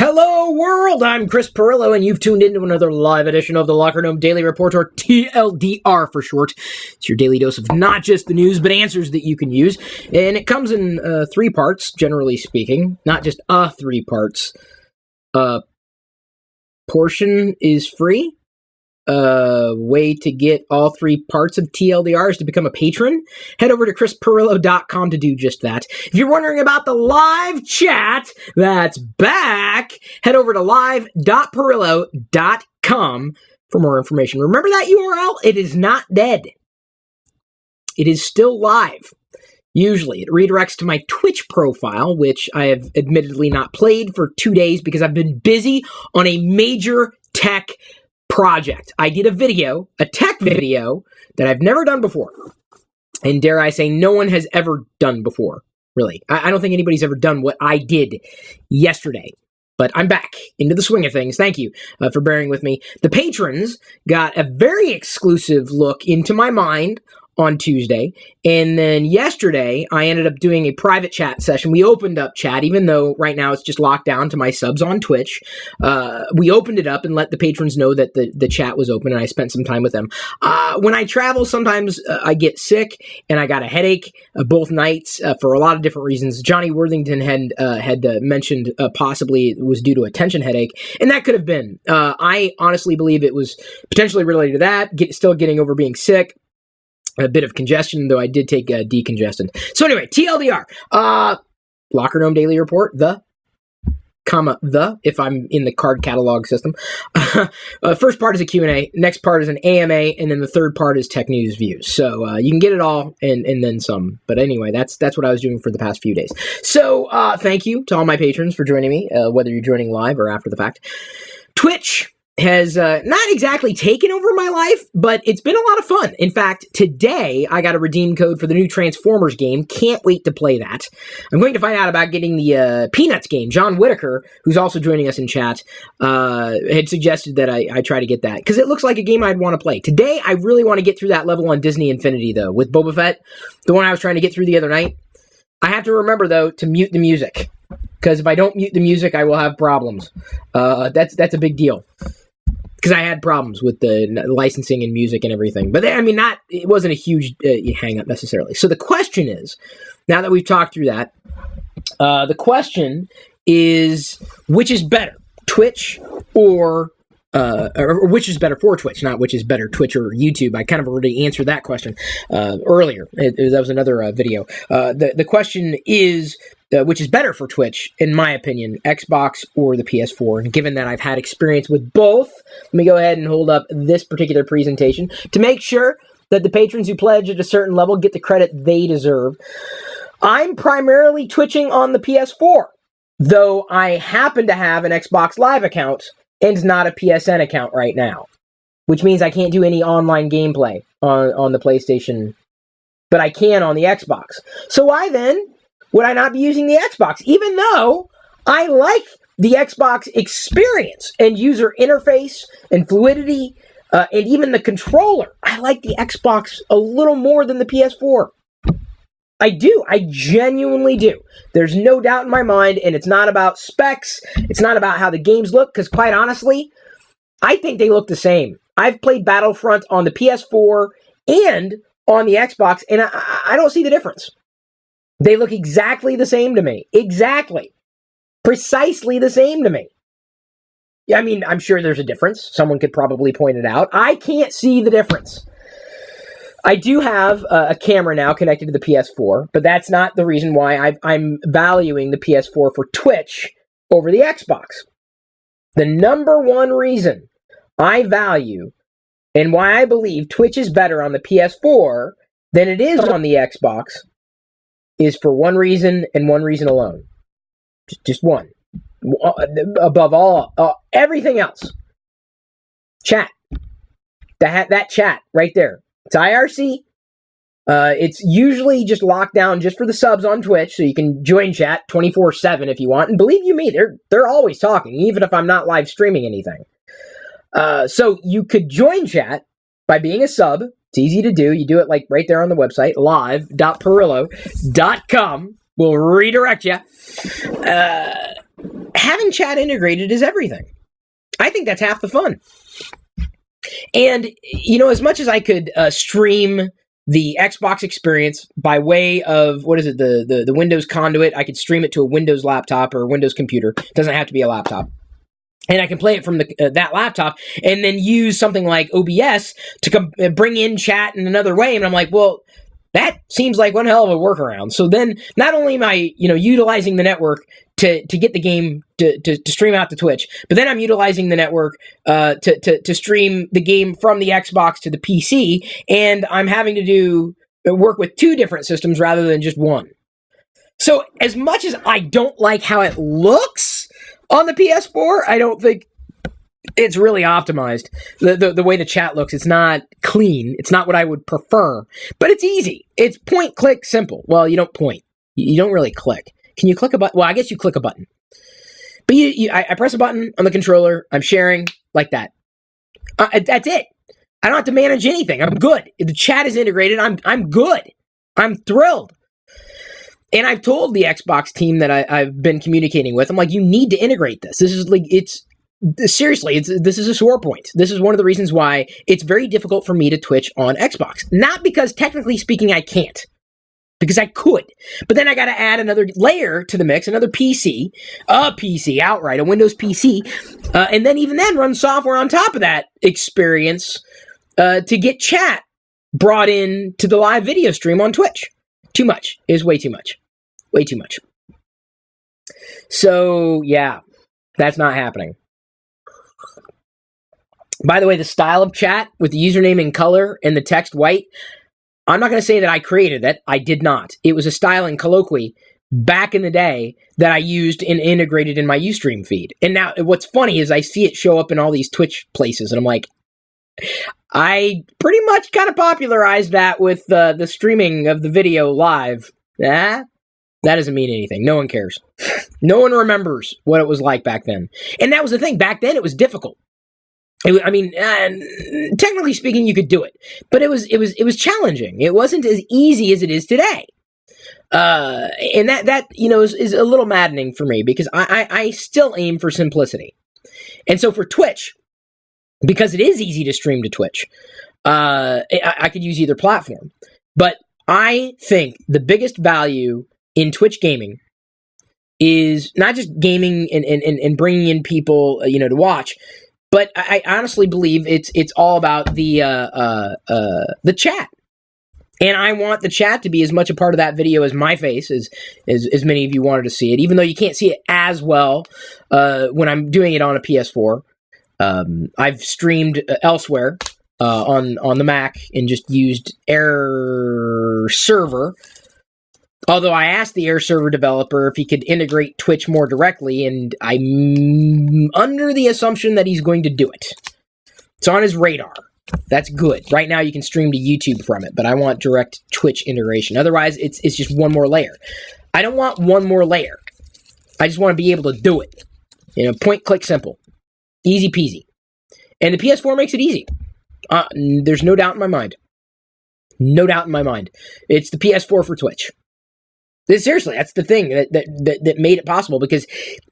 Hello world, I'm Chris Pirillo, and you've tuned into another live edition of the LockerGnome Daily Report, or TLDR for short. It's your daily dose of not just the news, but answers that you can use. And it comes in 3 parts, generally speaking, not just 3 parts. Portion is free. Way to get all 3 parts of TLDR is to become a patron. Head over to chrispirillo.com to do just that. If you're wondering about the live chat that's back, head over to live.pirillo.com for more information. Remember that URL? It is not dead. It is still live. Usually, it redirects to my Twitch profile, which I have admittedly not played for 2 days because I've been busy on a major tech project. I did a tech video that I've never done before. And dare I say, no one has ever done before, really. I don't think anybody's ever done what I did yesterday. But I'm back into the swing of things. Thank you for bearing with me. The patrons got a very exclusive look into my mind on Tuesday, and then yesterday I ended up doing a private chat session. We opened up chat, even though right now it's just locked down to my subs on Twitch. We opened it up and let the patrons know that the chat was open, and I spent some time with them. When I travel, sometimes I get sick, and I got a headache both nights for a lot of different reasons. Johnny Worthington had mentioned possibly it was due to a tension headache, and that could have been. I honestly believe it was potentially related to that, still getting over being sick. A bit of congestion, though I did take decongestant. So anyway, TLDR. LockerGnome Daily Report, if I'm in the card catalog system. First part is a Q&A, next part is an AMA, and then the third part is tech news views. So you can get it all and then some. But anyway, that's what I was doing for the past few days. So thank you to all my patrons for joining me, whether you're joining live or after the fact. Twitch has not exactly taken over my life, but it's been a lot of fun. In fact, today I got a redeem code for the new Transformers game. Can't wait to play that. I'm going to find out about getting the Peanuts game. John Whitaker, who's also joining us in chat, had suggested that I try to get that, because it looks like a game I'd want to play. Today, I really want to get through that level on Disney Infinity, though, with Boba Fett, the one I was trying to get through the other night. I have to remember, though, to mute the music, because if I don't mute the music, I will have problems. That's a big deal. Because I had problems with the licensing and music and everything. But I mean, it wasn't a huge hang-up necessarily. So the question is, now that we've talked through that, the question is, which is better, Twitch or which is better for Twitch, not which is better, Twitch or YouTube? I kind of already answered that question earlier. That was another video. The question is, which is better for Twitch, in my opinion, Xbox or the PS4? And given that I've had experience with both, let me go ahead and hold up this particular presentation to make sure that the patrons who pledge at a certain level get the credit they deserve. I'm primarily twitching on the PS4, though I happen to have an Xbox Live account and not a PSN account right now, which means I can't do any online gameplay on the PlayStation, but I can on the Xbox. So why then would I not be using the Xbox, even though I like the Xbox experience and user interface and fluidity and even the controller? I like the Xbox a little more than the PS4. I do. I genuinely do. There's no doubt in my mind, and it's not about specs. It's not about how the games look, because quite honestly, I think they look the same. I've played Battlefront on the PS4 and on the Xbox, and I don't see the difference. They look exactly the same to me. Exactly. Precisely the same to me. I mean, I'm sure there's a difference. Someone could probably point it out. I can't see the difference. I do have a camera now connected to the PS4, but that's not the reason why I'm valuing the PS4 for Twitch over the Xbox. The number one reason I value and why I believe Twitch is better on the PS4 than it is on the Xbox is for one reason and one reason alone. Just one. Above all, everything else. Chat. That chat right there. It's IRC. It's usually just locked down just for the subs on Twitch, so you can join chat 24/7 if you want. And believe you me, they're always talking, even if I'm not live streaming anything. So you could join chat by being a sub. It's easy to do. You do it like right there on the website, live.pirillo.com. We'll redirect you. having chat integrated is everything. I think that's half the fun. And, as much as I could stream the Xbox experience by way of, the Windows conduit, I could stream it to a Windows laptop or a Windows computer. It doesn't have to be a laptop. And I can play it from that laptop and then use something like OBS to bring in chat in another way. And I'm like, well, that seems like one hell of a workaround. So then not only am I, utilizing the network to get the game to stream out to Twitch, but then I'm utilizing the network to stream the game from the Xbox to the PC, and I'm having to work with two different systems rather than just one. So as much as I don't like how it looks on the PS4, I don't think it's really optimized. The way the chat looks, it's not clean. It's not what I would prefer, but it's easy. It's point, click, simple. Well, you don't point. You don't really click. Can you click a button? Well, I guess you click a button. But I press a button on the controller. I'm sharing like that. That's it. I don't have to manage anything. I'm good. If the chat is integrated, I'm good. I'm thrilled. And I've told the Xbox team that I've been communicating with, I'm like, you need to integrate this. This is like, seriously, this is a sore point. This is one of the reasons why it's very difficult for me to Twitch on Xbox. Not because, technically speaking, I can't. Because I could. But then I got to add another layer to the mix, another PC, a PC outright, a Windows PC, and then even then run software on top of that experience to get chat brought in to the live video stream on Twitch. Too much. It is way too much. Way too much. So, yeah, that's not happening. By the way, the style of chat with the username in color and the text white, I'm not going to say that I created it. I did not. It was a style in Colloquy back in the day that I used and integrated in my Ustream feed. And now what's funny is I see it show up in all these Twitch places, and I'm like, I pretty much kind of popularized that with the streaming of the video live. That doesn't mean anything. No one cares. No one remembers what it was like back then. And that was the thing. Back then, it was difficult. Technically speaking, you could do it, but it was challenging. It wasn't as easy as it is today, and that is a little maddening for me because I still aim for simplicity, and so for Twitch, because it is easy to stream to Twitch, I could use either platform, but I think the biggest value in Twitch gaming is not just gaming and bringing in people to watch. But I honestly believe it's all about the chat, and I want the chat to be as much a part of that video as my face, as many of you wanted to see it. Even though you can't see it as well when I'm doing it on a PS4, I've streamed elsewhere on the Mac and just used Air Server. Although I asked the Air Server developer if he could integrate Twitch more directly, and I'm under the assumption that he's going to do it. It's on his radar. That's good. Right now you can stream to YouTube from it, but I want direct Twitch integration. Otherwise, it's just one more layer. I don't want one more layer. I just want to be able to do it. Point, click, simple. Easy peasy. And the PS4 makes it easy. There's no doubt in my mind. No doubt in my mind. It's the PS4 for Twitch. Seriously, that's the thing that made it possible, because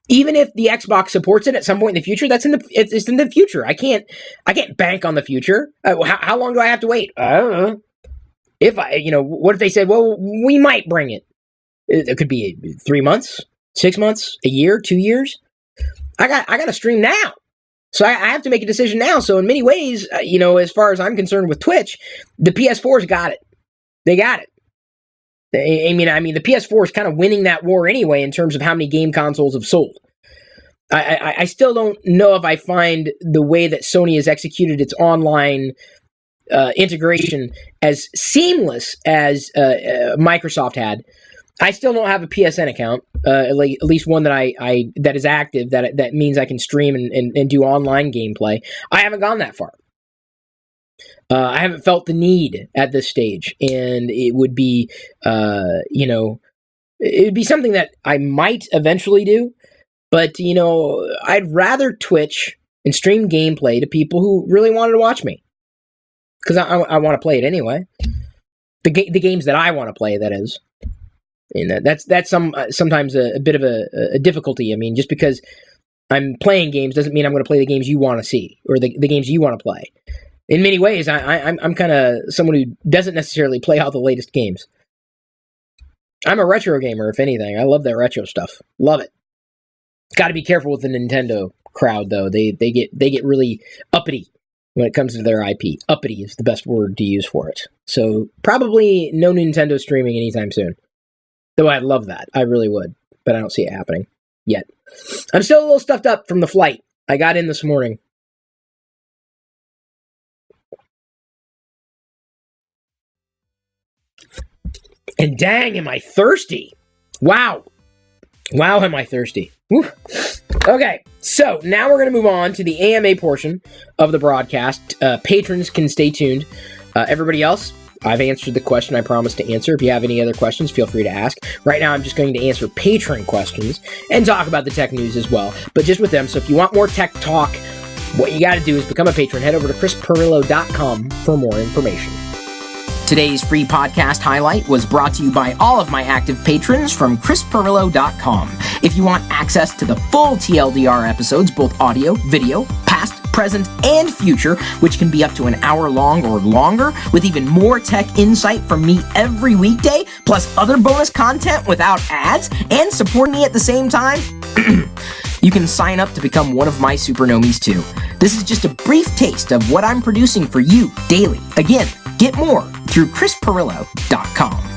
even if the Xbox supports it at some point in the future, it's in the future. I can't bank on the future. How long do I have to wait? I don't know. What if they said, well, we might bring it? It could be 3 months, 6 months, a year, 2 years. I got to stream now. So I have to make a decision now. So in many ways, as far as I'm concerned with Twitch, the PS4's got it. They got it. I mean, the PS4 is kind of winning that war anyway in terms of how many game consoles have sold. I still don't know if I find the way that Sony has executed its online integration as seamless as Microsoft had. I still don't have a PSN account, at least one that that is active. That means I can stream and do online gameplay. I haven't gone that far. I haven't felt the need at this stage, and it would be, it would be something that I might eventually do, but, I'd rather Twitch and stream gameplay to people who really wanted to watch me, because I want to play it anyway. The games that I want to play, that is. And that's sometimes a bit of a difficulty. I mean, just because I'm playing games doesn't mean I'm going to play the games you want to see or the games you want to play. In many ways, I'm kind of someone who doesn't necessarily play all the latest games. I'm a retro gamer, if anything. I love that retro stuff. Love it. Got to be careful with the Nintendo crowd, though. They get really uppity when it comes to their IP. Uppity is the best word to use for it. So probably no Nintendo streaming anytime soon. Though I'd love that. I really would. But I don't see it happening yet. I'm still a little stuffed up from the flight. I got in this morning. And dang, am I thirsty. Wow, am I thirsty. Whew. Okay, so now we're going to move on to the AMA portion of the broadcast. Patrons can stay tuned. Everybody else, I've answered the question I promised to answer. If you have any other questions, feel free to ask. Right now, I'm just going to answer patron questions and talk about the tech news as well, but just with them. So if you want more tech talk, what you got to do is become a patron. Head over to chrispirillo.com for more information. Today's free podcast highlight was brought to you by all of my active patrons from chrispirillo.com. If you want access to the full TLDR episodes, both audio, video, past, present, and future, which can be up to an hour long or longer, with even more tech insight from me every weekday, plus other bonus content without ads, and supporting me at the same time, you can sign up to become one of my supernomies too. This is just a brief taste of what I'm producing for you daily. Again, get more through chrispirillo.com.